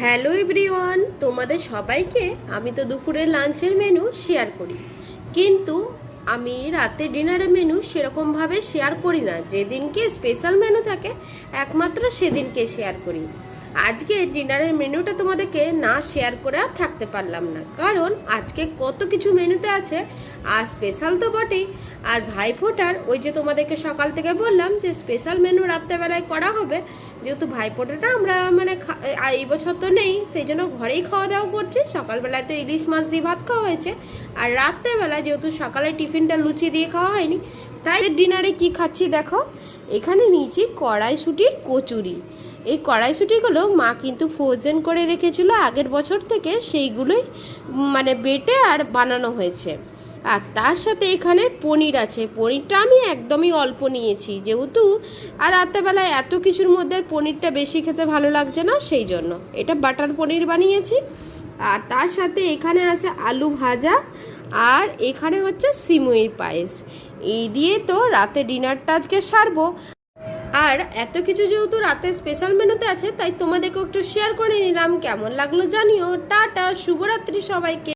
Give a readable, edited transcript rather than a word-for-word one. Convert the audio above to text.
Hello everyone, তোমাদের সবাইকে আমি তো দুপুরের লাঞ্চের মেনু শেয়ার করি, কিন্তু আমি রাতে ডিনারের মেনু সেরকমভাবে শেয়ার করি না। যেদিনকে স্পেশাল মেনু থাকে একমাত্র সেদিনকে শেয়ার করি। আজকে ডিনারের মেনুটা তোমাদেরকে না শেয়ার করে আর থাকতে পারলাম না, কারণ আজকে কত কিছু মেনুতে আছে। আর স্পেশাল তো বটেই, আর ভাইফোঁটার ওই যে তোমাদেরকে সকাল থেকে বললাম যে স্পেশাল মেনু রাত্রেবেলায় করা হবে। যেহেতু ভাইফোঁটাটা আমরা এই বছর তো নেই, সেই জন্য ঘরেই খাওয়া দাওয়া করছি। সকালবেলায় তো ইলিশ মাছ দিয়ে ভাত খাওয়া হয়েছে, আর রাত্রেবেলা যেহেতু সকালে টিফিনটা লুচি দিয়ে খাওয়া হয়নি, তাই ডিনারে কি খাচ্ছি দেখো। এখানে নিয়েছি কড়াইশুঁটির কচুরি। এই কড়াইশুঁটিগুলো মা কিন্তু ফ্রোজেন করে রেখেছিল আগের বছর থেকে, সেইগুলোই বেটে আর বানানো হয়েছে। আর তার সাথে এখানে পনির আছে। পনিরটা আমি একদমই অল্প নিয়েছি, যেহেতু আর রাত্রেবেলায় এত কিছুর মধ্যে পনিরটা বেশি খেতে ভালো লাগছে না, সেই জন্য এটা বাটার পনির বানিয়েছি। আর তার সাথে এখানে আছে আলু ভাজা, আর এখানে হচ্ছে সিমুইর পায়েস। এই দিয়ে তো রাতে ডিনারটা আজকে সারবো। আর এত কিছু যেহেতু রাতে স্পেশাল মেনুতে আছে, তাই তোমাদেরকে একটু শেয়ার করে নিলাম। কেমন লাগলো জানিও। টাটা, শুভরাত্রি সবাইকে।